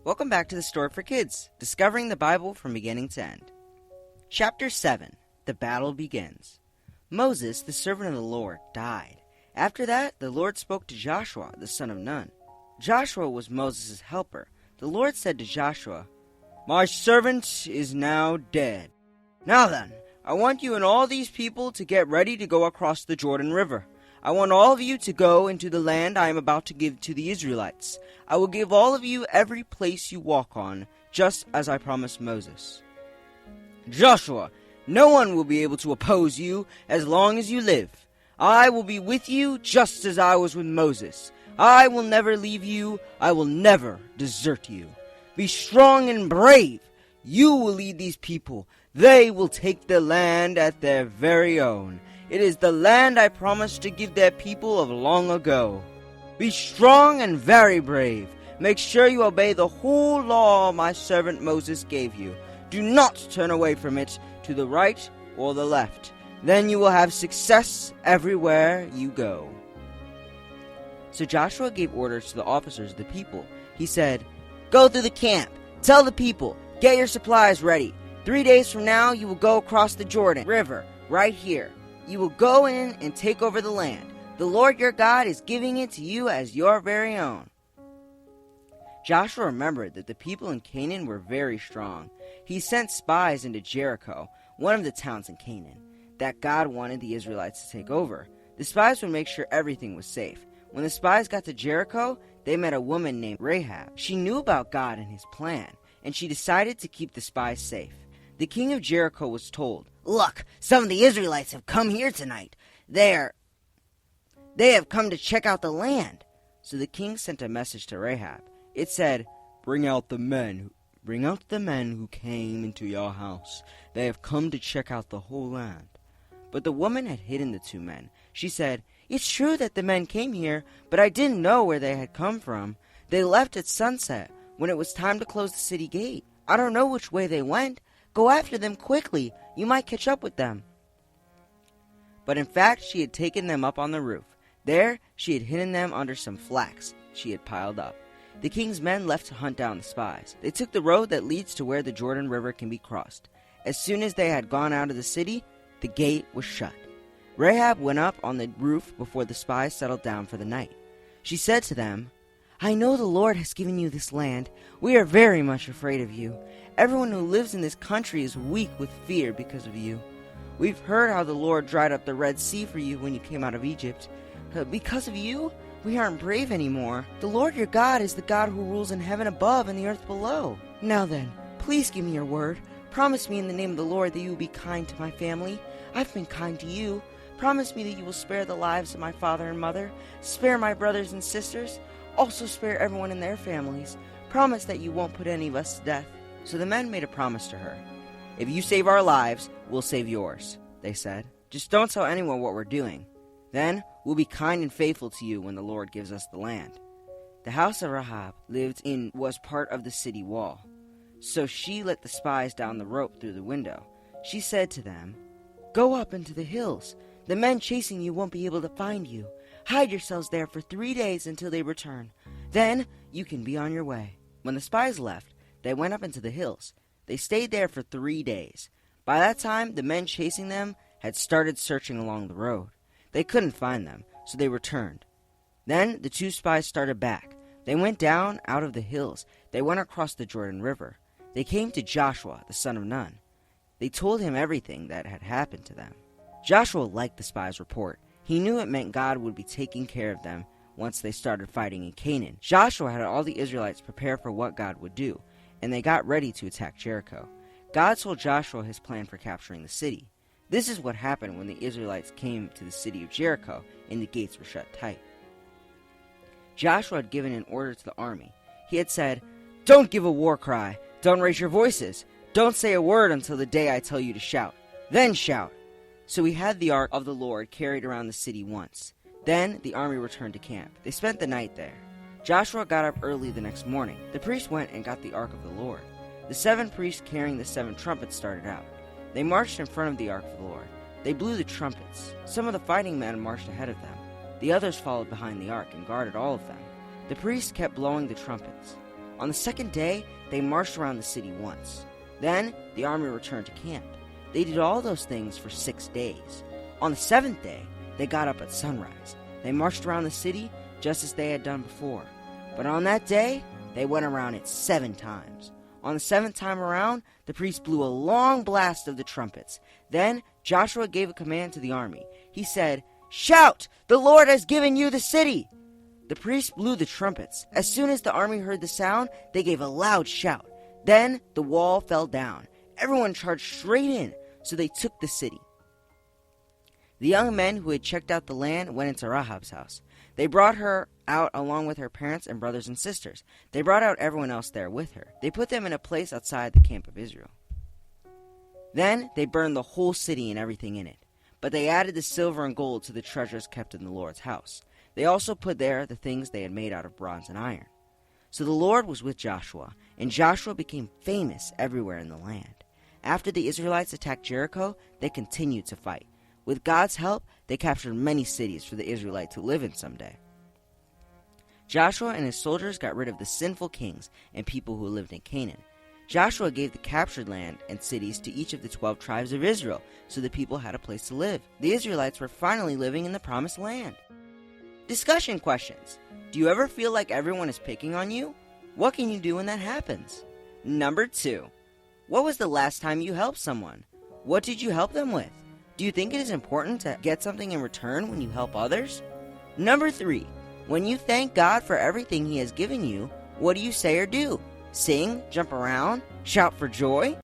Welcome back to the Story for Kids, discovering the Bible from beginning to end. Chapter 7, The Battle Begins. Moses, the servant of the Lord, died. After that, the Lord spoke to Joshua, the son of Nun. Joshua was Moses' helper. The Lord said to Joshua, "My servant is now dead. Now then, I want you and all these people to get ready to go across the Jordan River. I want all of you to go into the land I am about to give to the Israelites. I will give all of you every place you walk on, just as I promised Moses. Joshua, no one will be able to oppose you as long as you live. I will be with you just as I was with Moses. I will never leave you. I will never desert you. Be strong and brave. You will lead these people. They will take the land at their very own. It is the land I promised to give their people of long ago. Be strong and very brave. Make sure you obey the whole law my servant Moses gave you. Do not turn away from it to the right or the left. Then you will have success everywhere you go." So Joshua gave orders to the officers of the people. He said, "Go through the camp. Tell the people, get your supplies ready. 3 days from now you will go across the Jordan River right here. You will go in and take over the land. The Lord your God is giving it to you as your very own." Joshua remembered that the people in Canaan were very strong. He sent spies into Jericho, one of the towns in Canaan, that God wanted the Israelites to take over. The spies would make sure everything was safe. When the spies got to Jericho, they met a woman named Rahab. She knew about God and his plan, and she decided to keep the spies safe. The king of Jericho was told, "Look, some of the Israelites have come here tonight. They have come to check out the land." So the king sent a message to Rahab. It said, Bring out the men who came into your house. They have come to check out the whole land." But the woman had hidden the 2 men. She said, "It's true that the men came here, but I didn't know where they had come from. They left at sunset, when it was time to close the city gate. I don't know which way they went. Go after them quickly. You might catch up with them." But in fact, she had taken them up on the roof. There, she had hidden them under some flax she had piled up. The king's men left to hunt down the spies. They took the road that leads to where the Jordan River can be crossed. As soon as they had gone out of the city, the gate was shut. Rahab went up on the roof before the spies settled down for the night. She said to them, "I know the Lord has given you this land. We are very much afraid of you. Everyone who lives in this country is weak with fear because of you. We've heard how the Lord dried up the Red Sea for you when you came out of Egypt. Because of you, we aren't brave anymore. The Lord your God is the God who rules in heaven above and the earth below. Now then, please give me your word. Promise me in the name of the Lord that you will be kind to my family. I've been kind to you. Promise me that you will spare the lives of my father and mother. Spare my brothers and sisters. Also spare everyone in their families. Promise that you won't put any of us to death." So the men made a promise to her. "If you save our lives, we'll save yours," they said. "Just don't tell anyone what we're doing. Then we'll be kind and faithful to you when the Lord gives us the land." The house of Rahab lived in was part of the city wall. So she let the spies down the rope through the window. She said to them, "Go up into the hills. The men chasing you won't be able to find you. Hide yourselves there for 3 days until they return. Then you can be on your way." When the spies left, they went up into the hills. They stayed there for 3 days. By that time, the men chasing them had started searching along the road. They couldn't find them, so they returned. Then the 2 spies started back. They went down out of the hills. They went across the Jordan River. They came to Joshua, the son of Nun. They told him everything that had happened to them. Joshua liked the spies' report. He knew it meant God would be taking care of them once they started fighting in Canaan. Joshua had all the Israelites prepare for what God would do, and they got ready to attack Jericho. God told Joshua his plan for capturing the city. This is what happened when the Israelites came to the city of Jericho and the gates were shut tight. Joshua had given an order to the army. He had said, "Don't give a war cry. Don't raise your voices. Don't say a word until the day I tell you to shout. Then shout." So he had the ark of the Lord carried around the city once. Then the army returned to camp. They spent the night there. Joshua got up early the next morning. The priests went and got the ark of the Lord. The 7 priests carrying the 7 trumpets started out. They marched in front of the ark of the Lord. They blew the trumpets. Some of the fighting men marched ahead of them. The others followed behind the ark and guarded all of them. The priests kept blowing the trumpets. On the second day, they marched around the city once. Then the army returned to camp. They did all those things for 6 days. On the seventh day, they got up at sunrise. They marched around the city just as they had done before. But on that day, they went around it 7 times. On the 7th time around, the priest blew a long blast of the trumpets. Then Joshua gave a command to the army. He said, "Shout! The Lord has given you the city!" The priest blew the trumpets. As soon as the army heard the sound, they gave a loud shout. Then the wall fell down. Everyone charged straight in, so they took the city. The young men who had checked out the land went into Rahab's house. They brought her out along with her parents and brothers and sisters. They brought out everyone else there with her. They put them in a place outside the camp of Israel. Then they burned the whole city and everything in it. But they added the silver and gold to the treasures kept in the Lord's house. They also put there the things they had made out of bronze and iron. So the Lord was with Joshua, and Joshua became famous everywhere in the land. After the Israelites attacked Jericho, they continued to fight. With God's help, they captured many cities for the Israelites to live in someday. Joshua and his soldiers got rid of the sinful kings and people who lived in Canaan. Joshua gave the captured land and cities to each of the 12 tribes of Israel, so the people had a place to live. The Israelites were finally living in the promised land. Discussion questions. Do you ever feel like everyone is picking on you? What can you do when that happens? Number 2. What was the last time you helped someone? What did you help them with? Do you think it is important to get something in return when you help others? Number 3. When you thank God for everything He has given you, what do you say or do? Sing, jump around, shout for joy?